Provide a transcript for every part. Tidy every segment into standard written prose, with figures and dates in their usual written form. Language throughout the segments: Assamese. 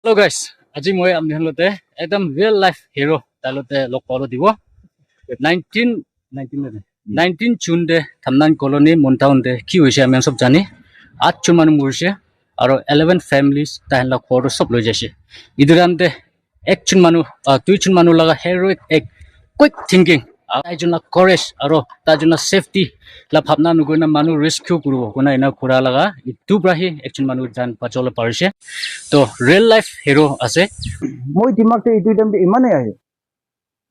Hello guys, আজি মই আপোনালোকে একদম ৰিয়েল লাইফ হিৰো তালতে লগ পালো দিব 19 জুন দে থামনান কলোনি মনটাউন দে কি হৈছে আমি সব জানি 8 জন মানুহ মৰিছে আৰু 11 ফ্যামিলিজ তাহলা খৰ সব লৈ যাইছে ইদুৰামতে একজন মানুহ দুইজন মানুহ লগা হেৰোইক এক কুইক থিংকিং তাইজনা কৰেজ আৰু তাইজনা সেফটি লা ভাবনা নগৈনা মানুহ ৰেস্কিউ কৰিব কোনা এনা খুৰা লগা ইটু ব্ৰাহি একজন মানুহ জান পাচলে পাৰিছে তো ৰিয়েল লাইফ হিৰো আছে মই দিমাগতে এইটো টাইমতে ইমানেই আহে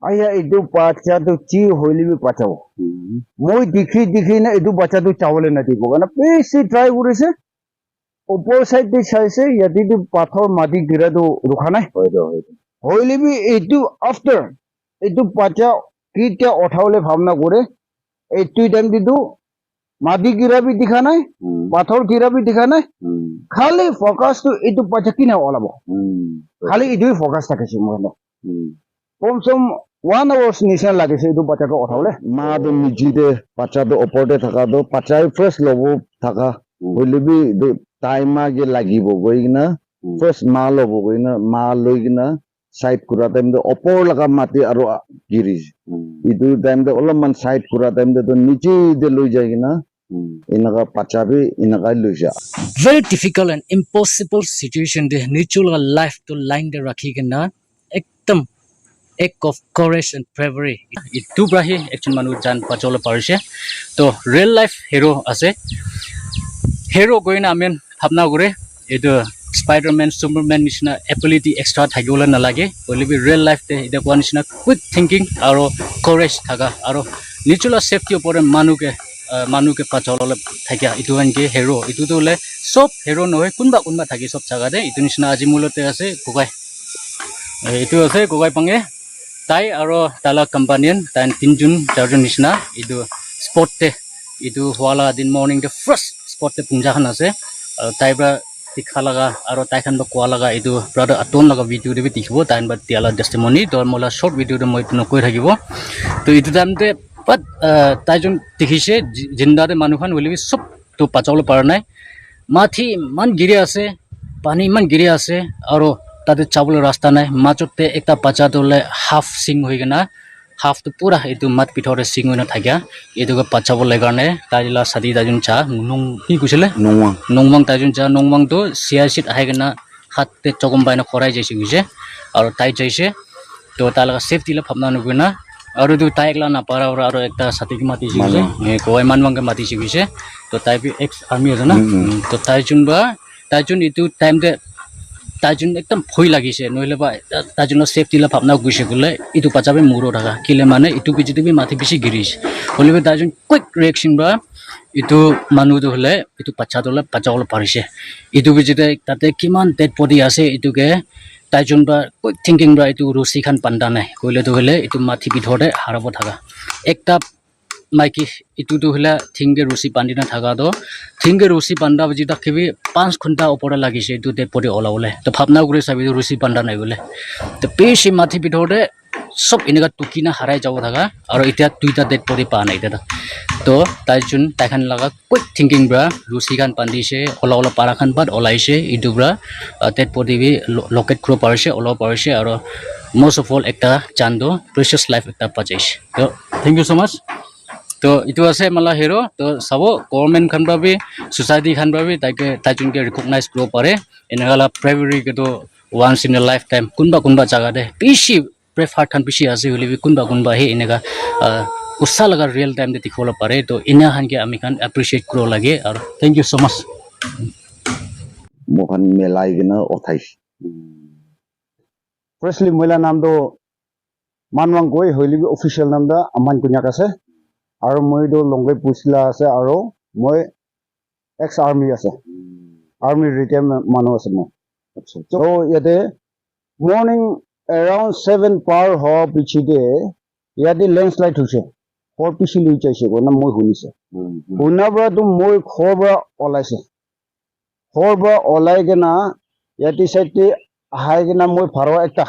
আয়া এইটো বাচ্চাটো কি হইলিবি বাঁচাব মই দেখি না এইটো বাচ্চাটো চাবলৈ নাদিব কাৰণে বেছি ট্ৰাই কৰিছে ওপৰ সাইড দি চাইছে ইয়াতে পাথৰ মাটি গিৰাটো ৰখা নাই হইলিবি এইটো আফটাৰ এইটো বাচ্চা কিটা উঠাবলৈ ভাবনা কৰে এইটো টাইম দিটো মাটি গিৰাবি দেখা নাই পাথৰ গিৰাবি দেখা নাই খালি ফকাসটো এইটো বাচ্চা কিনা ওলাব খালি এইটোৱে ফকাস থাকিছে মই কমসম 1 hours নিচা লাগিছে এইটো বাচ্চাটো উঠাবলৈ মাটো নিজিতে বাচ্চাটো ওপৰতে থাকাটো বাচ্চাই ফ্ৰেছ ল'ব থাকা হইলিবি টাইমাগে লাগিব গৈ কিনা ফ্ৰেছ মা ল'ব গৈ কিনা মা লৈ কিনা সাইড কৰা টাইমতে ওপৰ লগা মাটি আৰু গিৰিছে এইটো টাইমতে অলপমান সাইড কৰা টাইমতে নিচে লৈ যায় কিনা এনেকা বাচ্চাবি এনেকাই লৈছে very difficult and impossible situation de natural life to line de rakhi kena ekdam act of courage and bravery itu brahi ekjon manu jan pachole parise to real life hero ase hero goina amen bhabna gore edu spiderman superman nishna ability extra thagole na lage only be real life te ida kwa nishna quick thinking aro courage thaga aro natural safety opore manuke pachole thakia itu hanke hero itu to le sob hero noy kunba thaki sob jaga de itu nishna aji mulote ase gogai itu ase gogai pange tai aro tala companion tan tinjun jarjon nishna itu spot te itu wala din morning the first spot te pungja khan ase tai bra tikha laga aro tai khan ba kwa laga itu brother aton laga video de bi tikhibo tan ba tiala testimony to mola short video de moi nokoi thakibo to itu tamte but taijon tikhise jinda de manu khan holibi sob to pachole par nai mathi man giri ase pani man giri ase aro tate chabole rasta nai machote ekta bacha dole half sing hoigena half to pura etu mat pithore sing hoina thakya etu ko pachabole garne taila sadi tajun cha nung ki kusile nongwang tajun cha nongwang to siasit aigena hatte chogom baina khorai jaisi guse aro tai jaise to tala safety la phamna nuguna aro tu tai ekla na para aro ekta sati ki mati jise koi manwang ke mati jise to tai bi ex army ajana to tajun itu time de tajun ekdam phoi lagise noile ba tajunor safety la bhabna guise gule itu pachabe muro daga kile mane itu bijite bi mathi bishi giris holibe tajun quick reaction ba itu manu do hole itu pacha dole pachawol parise itu bijite tate kiman dead body ase itu ke tajun ba quick thinking ba itu rusi khan panda nai koile do hole itu mathi bithore harabo thaga ekta maiki itu to hula thinge rusi pandina thaga do thinge rusi panda biji takhibi 5 ঘন্টা opore lagise itu de pore ola ole to bhabna gure sabi rusi panda nai gole to peshi mathi bithore sob inega tukina harai jabo thaga aro itia tuita de pore pa nai da to taijun taikhan laga quick thinking bra rusi khan pandise ola para khan bad olaise itu bra tet pore bi locate kro parise ola parise aro most of all ekta chando precious life ekta pajaise to thank you so much तो इतो আছে মালা হিৰো তো সব গভর্নমেন্ট খান ভাবে সোসাইটি খান ভাবে তাকে তাইজুন কে রিকগনাইজ করব পারে এনেগালা প্রাইভেরি কে তো once in a lifetime কোনবা জায়গা দে পিসি প্রেফার খান পিসি আছে হলিবি কোনবা হে এনেগা উসা লাগা রিয়েল টাইম দে দিখল পারে তো ইনা খান কে আমি খান এপ্রিশিয়েট করো লাগে আর থ্যাংক ইউ সো মাচ মোহন মেলাই গনা অথাইছ ফার্স্টলি মইলা নাম দো মানওয়াং গই হইলিবি অফিশিয়াল নাম দা আমান কুনিয়াক আছে আৰু মই তো লংগৈ পুছলা আছে আৰু মই এক্স আৰ্মি আছে আৰ্মি ৰিটায়াৰ মানুহ আছে মই তো ইয়াতে মৰ্নিং এৰাউণ্ড 7 পাৰ হোৱা পিছতে ইয়াতে লেণ্ডশ্লাইড হৈছে খৰ পিছি লৈ যাইছে না মই শুনিছে শুনাৰ পৰাতো মই খৰ পৰা ওলাইছে খৰ পৰা ওলাই কিনা ইয়াতে চাইডে আহাই কিনা মই ভাড়া একটা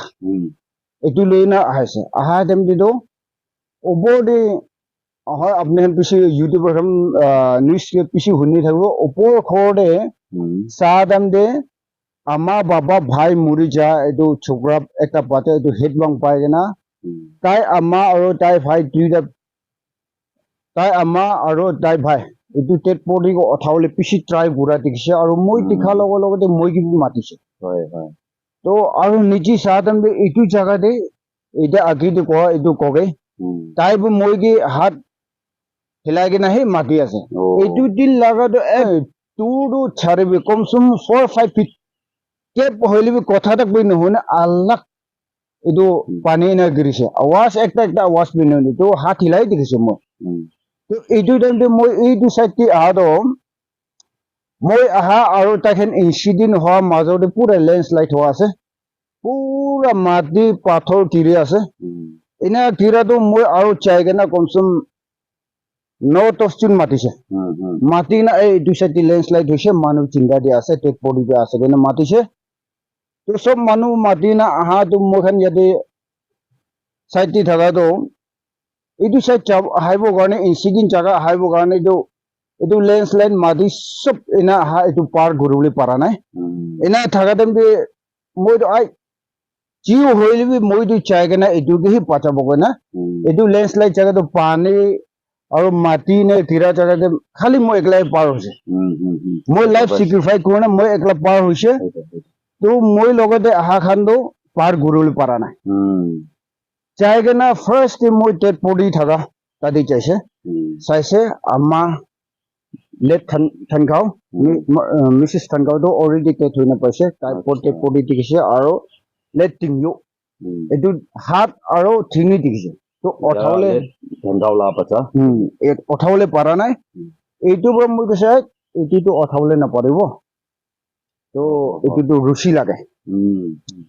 এইটো লৈ না আহাইছে আহা টাইম দিতো ওপৰ দি হয় আপনি পিছি ইউটিউবৰ নিউজ পিছি শুনি থাকিব ওপৰ খৰতে চাহ দাম দে আমা বাবা ভাই মৰি যায় এইটো ছোকৰা এটা পাতে এইটো হেডবাং পাই কিনা তাই আমা আৰু তাই ভাই দুইটা তাই আমা আৰু তাই ভাই এইটো টেট পৰি উঠাবলৈ পিছি ট্ৰাই ঘূৰা দেখিছে আৰু মই দেখাৰ লগে লগতে মই কিবা মাতিছে তো আৰু নিজে চাহাতেন এইটো জাগাতে এতিয়া আগিটো কোৱা এইটো কগে তাই মই কি হাত হিলাই কিনা সেই মাতি আছে এইটো দিন লাগাটো তোৰো ছাড়িবি কমচম 4-5 ফিট কেপ হইলিবি কথা এটা বই নহনে আল্লাহ এইটো পানী না গিৰিছে আৱাজ একটা আৱাজ বই নহনে তো হাত হিলাই দেখিছো মই তো এইটো টাইমতে মই এইটো সাইডটি আহাতো মই আহা আৰু তাইখন ইনচিডেন্ট হোৱা মাজতে পুৰা লেন্ডশ্লাইড হোৱা আছে পুৰা মাটি পাথৰ গিৰি আছে এনে গিৰাটো মই আৰু চাই কিনে কমচম 9 জন মাতিছে মাতি না এই দুই সাইডটি লেন্ডশ্লাইড হৈছে মানুহ চিন্তা দি আছে টেট পৰি আছে কিনে মাতিছে তো সব মানুহ মাতি না আহা তো মই খান ইয়াতে সাইডটি থাকাটো এইটো সাইড আহিবৰ কাৰণে ইনচিডেন্ট জাগা আহিবৰ কাৰণে এইটো লেন্ডশ্লাইড মাটি সব এনা আহা এইটো পাৰ ঘূৰিবলৈ পৰা নাই এনা থাকাতে মইতো জিও হইলিবি মইতো চাই কিনে এইটোকেহি পাচাবগৈ না এইটো লেন্ডশ্লাইড জাগাটো পানী আৰু মাটি নে ধীৰা জাগাতে খালি মই একলাই পাৰ হৈছে মই লাইফ চেক্ৰিফাইচ কৰোঁ না মই একলা পাৰ হৈছে তো মই লগতে আহা খানটো পাৰ ঘূৰিবলৈ পৰা নাই চাই কিনে ফাৰ্ষ্ট মই টেট পৰি থকা তাতে চাইছে আমা লেট থানগাঁও মিছেছ থানগাঁওটো অলৰেডি টেট হৈ নাপাইছে তাই টেট পৰি দেখিছে আৰু লেট টিংয়ো এইটো হাত আৰু ঠিঙি দেখিছে তো উঠাবলৈ পৰা নাই এইটোৰ পৰা মই কৈছে এইটোতো উঠাবলৈ নাপাৰিব তো এইটোতো ৰুচি লাগে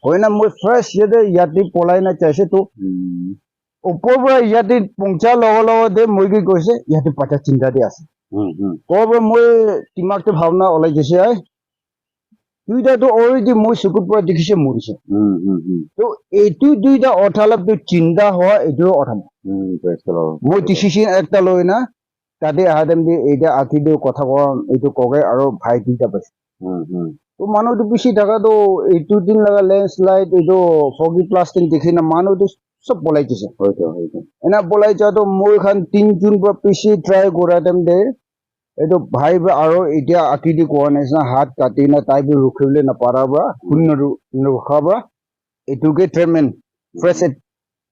হয় না মই ফাৰ্ষ্ট ইয়াতে পলাই না চাইছে তো ওপৰৰ পৰা ইয়াতে পঞ্চাৰ লগতে মই কি কৈছে ইয়াতে পাতা চিন্তা দি আছে ক'ৰ পৰা মই কিমানটো ভাৱনা ওলাই গৈছে দুইটাতো অলৰেডি মই চকুৰ পৰা দেখিছে মৰিছে তো এইটো দুইটা অঠালপটো চিন্তা হোৱা এইটো অঠাম মই ডিচিশ্যন একটা লৈ না তাতে আহা টাইম এইটা আঁকি দিও কথা কোৱা এইটো কগে আৰু ভাই দুইটা পাইছে তো মানুহটো পিছি থাকাটো এইটো দিন লগা লেন্ডশ্লাইড এইটো ফগি প্লাষ্টিক দেখি না মানুহটো সব পলাই দিছে এনা পলাই যোৱাটো মই খান 3 জুন পৰা পিছি ট্ৰাই কৰা টাইম এইটো ভাই আৰু এতিয়া আঁকি দি কোৱা নিচিনা হাত কাটি না তাই ৰখিবলৈ নাপাৰাৰ পৰা শূন্য নৰখাৰ পৰা এইটোকে ট্ৰিটমেণ্ট ফ্ৰেছ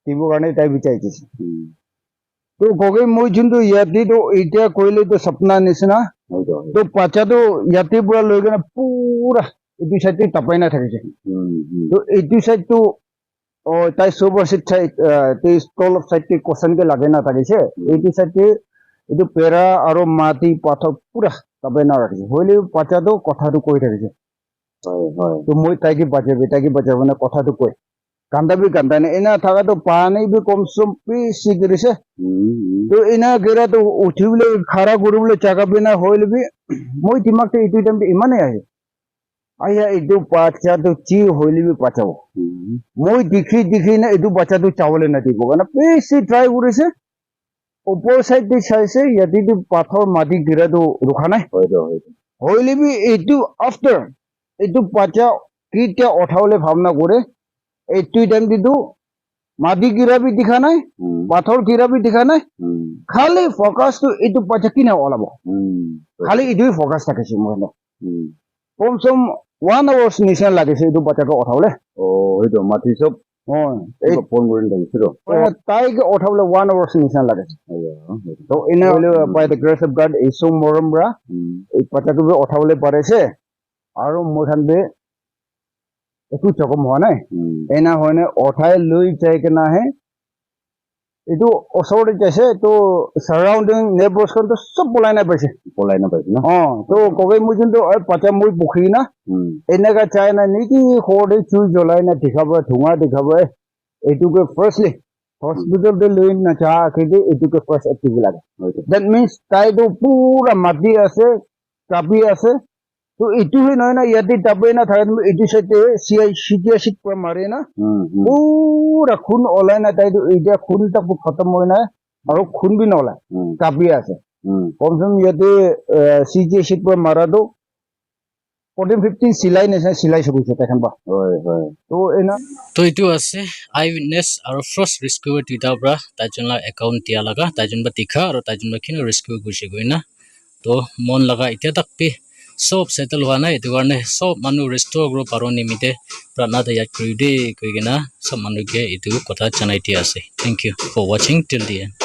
দিবৰ কাৰণে তাই বিচাৰি দিছে তো কগে মই যোনটো ইয়াতেতো এতিয়া কৰিলেতো সপনা নিচিনা তো পাচাটো ইয়াতে পৰা লৈ কিনে পুৰা এইটো চাইডটো তাপাই না থাকিছে তো এইটো চাইডটো তাই চবৰ চাইড তলব চাইডটো কচনকে লাগে না থাকিছে এইটো চাইডটো এইটো পেৰা আৰু মাটি পাথৰ পুৰা তাপাই না ৰাখিছে হইলে পাচাটো কথাটো কৈ থাকিছে তো মই তাইকে বাচাবি মানে কথাটো কৈ কান্দাবি কান্দানে এনা থাকাটো পানী বি কমসম পিছি গিৰিছে তো এনা গেৰাটো উঠিবলৈ খাৰা কৰিবলৈ জাগা বিনা হইলেবি মই দিমাগটো এইটো টাইমটো ইমানেই আয়া এইটো বাচ্চাটো চি হইলেবি পাচাব মই দেখি না এইটো বাচ্চাটো চাবলৈ নাদিব কাৰণে বেছি ট্ৰাই কৰিছে ওপৰ সাইড দি চাইছে ইয়াতে পাথৰ মাটি গিৰাটো ৰখা নাই হইলেবি এইটো আফটাৰ এইটো বাচ্চা কেতিয়া উঠাবলৈ ভাৱনা কৰে এইটো টাইম দিটো মাটি গিৰা বি দেখা নাই পাথৰ গিৰা বি দেখা নাই খালি ফকাসটো এইটো বাচ্চা কিনা ওলাব খালি এইটোৱে ফকাস থাকিছে মই কমচম 1 আৱাৰ্ছ নিচিনা লাগিছে এইটো বাচ্চাটো উঠাবলৈ এইটো মাটি চব তাইকে উঠাবলৈ 1 আৱাৰ্ছ নিচিনা লাগিছে তো এনে হ'লে বাই দ্য গ্ৰেছ অফ গড এইছো মৰম পৰা এই বাচ্চাটো উঠাবলৈ পাৰিছে আৰু মই খান একো চকম হোৱা নাই এনা হয় নে উঠাই লৈ যাই কিনাহে এইটো ওচৰতে যাইছে তো সাৰাউণ্ডিং নেইবাৰ্ছখনটো চব পলাই নাই পাইছে না তো কগে মই যোনটো পাতা মই পুখুৰী না এনেকা চাই না নেকি সৰতে চুই জ্বলাই না দেখাব ধোঁৱা দেখাব এইটোকে ফাৰ্ষ্টলি হস্পিটেলতে লৈ নাচা আখেদি এইটোকে ফাৰ্ষ্ট এক্টিভ লাগে দেট মিনছ তাইতো পুৰা মাটি আছে কাপি আছে তো এইটো নহয় না ইয়াতে তাপে না থাকে এইটো চাইডে চিটিয়া পৰা মাৰে না পুৰা খুন ওলাই না তাইতো এতিয়া খুন তাকো খতম হয় নাই আৰু খুন বি নলায় কাপি আছে কমচম ইয়াতে চিটিয়া পৰা মাৰাটো 14-15 চিলাই নিচিনা চিলাই চলিছে তেখেন বা হয় হয় তো এনা তো এইটো আছে আই উইটনেছ আৰু ফাৰ্ষ্ট ৰেস্কিউ দুইটাৰ পৰা তাইজন একাউণ্ট দিয়া লগা তাইজন বা তীখা আৰু তাইজন বা খিনি ৰেস্কিউ গৈছে গৈ না তো মন লগা এতিয়া তাক পি চব ছেটেল হোৱা নাই এইটো কাৰণে চব মানুহ ৰেষ্ট'ৰ কৰিব পাৰোঁ নিমিতে প্ৰাৰ্থনা তৈয়াৰ কৰি দেই কৈ কিনা চব মানুহকে এইটো কথা জনাই দিয়া আছে থেংক ইউ ফৰ ৱাচিং টিল দি এণ্ড